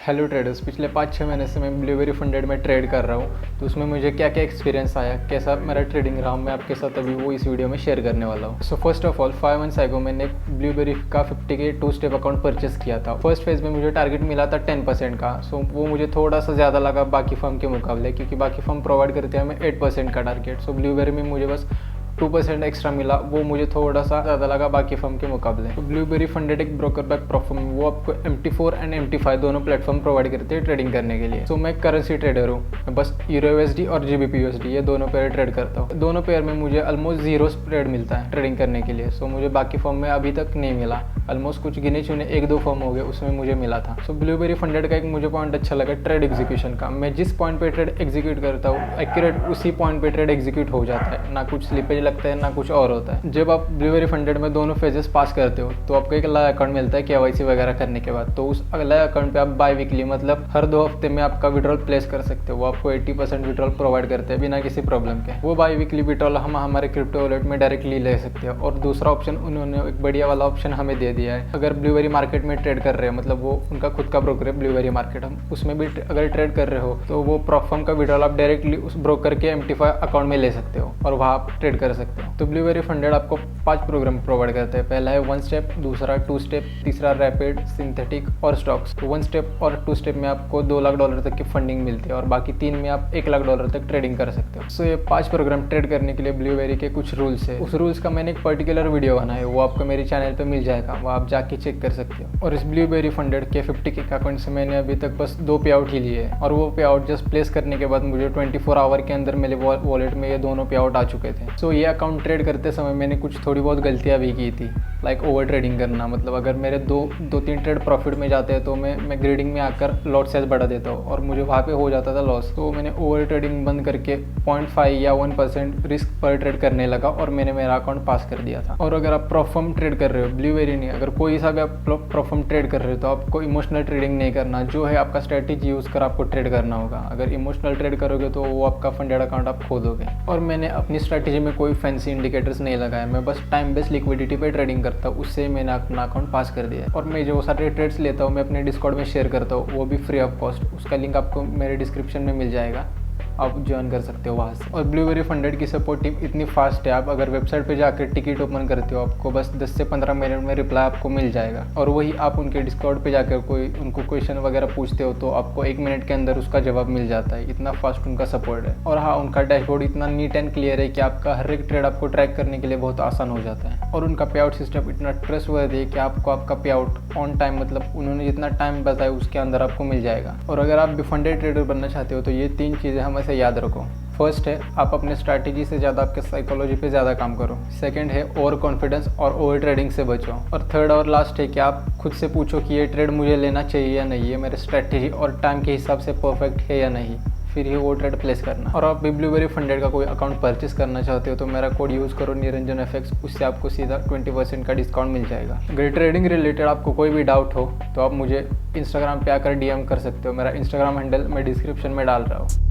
Hello traders, पिछले 5-6 महीने से मैं ब्लूबेरी फंडेड में ट्रेड कर रहा हूँ। तो उसमें मुझे क्या क्या एक्सपीरियंस आया, कैसा मेरा ट्रेडिंग रहा, मैं आपके साथ अभी वो इस वीडियो में शेयर करने वाला हूँ। So first of all 5 months ago मैंने ब्लूबेरी का 50 के 2 स्टेप अकाउंट परचेस किया था। फर्स्ट फेज में मुझे टारगेट मिला था 10% का। सो वो मुझे थोड़ा सा ज़्यादा लगा बाकी फर्म के मुकाबले, क्योंकि बाकी फर्म प्रोवाइड करते हैं हमें 8% का टारगेट। सो ब्लूबेरी में मुझे बस 2% एक्स्ट्रा मिला, वो मुझे थोड़ा सा ज़्यादा लगा बाकी फर्म के मुकाबले। तो ब्लूबेरी फंडेड एक ब्रोकर बैक प्लेटफॉर्म, वो आपको MT4 एंड MT5 दोनों प्लेटफॉर्म प्रोवाइड करते हैं ट्रेडिंग करने के लिए। तो मैं करेंसी ट्रेडर हूँ, मैं बस EURUSD और GBP/USD ये दोनों पेयर ट्रेड करता हूँ। दोनों पेयर में मुझे ऑलमोस्ट 0 स्प्रेड मिलता है ट्रेडिंग करने के लिए। सो मुझे बाकी फर्म में अभी तक नहीं मिला, ऑलमोस्ट कुछ गिने चुने 1-2 फर्म हो गए उसमें मुझे मिला था। सो ब्लूबेरी फंडेड का एक मुझे पॉइंट अच्छा लगा, ट्रेड एग्जीक्यूशन का। मैं जिस पॉइंट पे ट्रेड एग्जीक्यूट करता हूँ एक्यूरेट उसी पॉइंट पे ट्रेड एग्जीक्यूट हो जाता है, ना कुछ स्लिपेज लगता है ना कुछ और होता है। जब आप ब्लूबेरी फंडेड में दोनों फेजेस पास करते हो तो आपको एक अलग अकाउंट मिलता है KYC वगैरह करने के बाद। तो उस अलग अकाउंट पे आप बाई वीकली मतलब हर 2 हफ्ते में आपका विड्रॉल प्लेस कर सकते हो। वो आपको 80% विड्रॉल प्रोवाइड करते हैं बिना किसी प्रॉब्लम के। वो बाई वीकली विड्रॉल हम हमारे क्रिप्टो वॉलेट में डायरेक्टली ले सकते हैं। और दूसरा ऑप्शन उन्होंने एक बढ़िया वाला ऑप्शन हमें दे दिया है, अगर ब्लूबेरी मार्केट में ट्रेड कर रहे हो, मतलब वो उनका खुद का ब्रोकर है ब्लूबेरी मार्केट, हम उसमें भी अगर ट्रेड कर रहे हो तो वो प्रॉफर्म का विड्रॉल आप डायरेक्टली उस ब्रोकर के MT5 अकाउंट में ले सकते हो और वहाँ आप ट्रेड कर सकते हो। तो ब्लूबेरी फंडेड आपको 5 प्रोग्राम प्रोवाइड करते हैं। पहला है 1 स्टेप, दूसरा 2 स्टेप, तीसरा रैपिड, सिंथेटिक और स्टॉक्स। तो 1 स्टेप और 2 स्टेप में आपको $2 लाख तक की फंडिंग मिलती है और बाकी 3 में आप $1 लाख तक ट्रेडिंग कर सकते हो। सो ये 5 प्रोग्राम ट्रेड करने के लिए ब्लूबेरी के कुछ रूल्स है। उस रूल्स का मैंने एक पर्टिकुलर वीडियो बनाया है, वो आपको मेरे चैनल पे मिल जाएगा, वो आप जाके चेक कर सकते हो। और इस ब्लूबेरी फंडेड के 50 के अकाउंट से मैंने अभी तक बस 2 पे आउट ही लिए हैं और वो पे आउट जस्ट प्लेस करने के बाद मुझे 24 आवर के अंदर मेरे वॉलेट में ये दोनों पे आउट आ चुके थे। सो ये अकाउंट ट्रेड करते समय मैंने कुछ थोड़ी बहुत गलतियाँ भी की थी, लाइक ओवर ट्रेडिंग करना। मतलब अगर मेरे 2-3 ट्रेड प्रॉफिट में जाते हैं तो मैं ग्रेडिंग में आकर लॉट साइज बढ़ा देता हूँ और मुझे वहाँ पे हो जाता था लॉस। तो मैंने ओवर ट्रेडिंग बंद करके 0.5 या 1% रिस्क पर ट्रेड करने लगा और मैंने मेरा अकाउंट पास कर दिया था। और अगर आप प्रॉफर्म ट्रेड कर रहे हो, ब्लूबेरी नहीं, अगर कोई सा भी आप प्रॉफर्म ट्रेड कर रहे हो तो आपको इमोशनल ट्रेडिंग नहीं करना, जो है आपका स्ट्रेटेजी यूज़ कर आपको ट्रेड करना होगा। अगर इमोशनल ट्रेड करोगे तो वो आपका फंडेड अकाउंट आप खो दोगे। और मैंने अपनी स्ट्रेटेजी में कोई फैंसी इंडिकेटर्स नहीं लगाए, मैं बस टाइम बेस्ड लिक्विडिटी पे ट्रेडिंग करता हूँ, उससे मैंने अपना अकाउंट पास कर दिया है। और मैं जो सारे ट्रेड्स लेता हूँ मैं अपने डिस्कॉर्ड में शेयर करता हूँ, वो भी फ्री ऑफ कॉस्ट। उसका लिंक आपको मेरे डिस्क्रिप्शन में मिल जाएगा, आप ज्वाइन कर सकते हो वहाँ से। और ब्लूबेरी फंडेड की सपोर्ट टीम इतनी फास्ट है, आप अगर वेबसाइट पे जाकर टिकट ओपन करते हो आपको बस 10 से 15 मिनट में रिप्लाई आपको मिल जाएगा। और वही आप उनके डिस्कॉर्ड पे जाकर उनको क्वेश्चन वगैरह पूछते हो तो आपको 1 मिनट के अंदर उसका जवाब मिल जाता है। इतना फास्ट उनका सपोर्ट है। और हाँ, उनका डैशबोर्ड इतना नीट एंड क्लियर है कि आपका हर एक ट्रेड आपको ट्रैक करने के लिए बहुत आसान हो जाता है। और उनका पे आउट सिस्टम इतना ट्रस्टवर्दी है कि आपको आपका पे आउट ऑन टाइम, मतलब उन्होंने जितना टाइम बताया उसके अंदर आपको मिल जाएगा। और अगर आप भी फंडेड ट्रेडर बनना चाहते हो तो ये 3 चीज़ें हमेशा याद रखो। फर्स्ट है, आप अपने स्ट्रैटेजी से ज़्यादा आपके साइकोलॉजी पे ज़्यादा काम करो। सेकंड है, ओवर कॉन्फिडेंस और ओवर ट्रेडिंग से बचो। और थर्ड और लास्ट है कि आप खुद से पूछो कि ये ट्रेड मुझे लेना चाहिए या नहीं, ये मेरे स्ट्रैटेजी और टाइम के हिसाब से परफेक्ट है या नहीं, फिर ही वो ट्रेड प्लेस करना। और आप भी ब्लूबेरी फंडेड का कोई अकाउंट परचेस करना चाहते हो तो मेरा कोड यूज़ करो निरंजन FX, उससे आपको सीधा 20% का डिस्काउंट मिल जाएगा। अगर ट्रेडिंग रिलेटेड आपको कोई भी डाउट हो तो आप मुझे इंस्टाग्राम पे आकर DM कर सकते हो। मेरा इंस्टाग्राम हैंडल मैं डिस्क्रिप्शन में डाल रहा हूँ।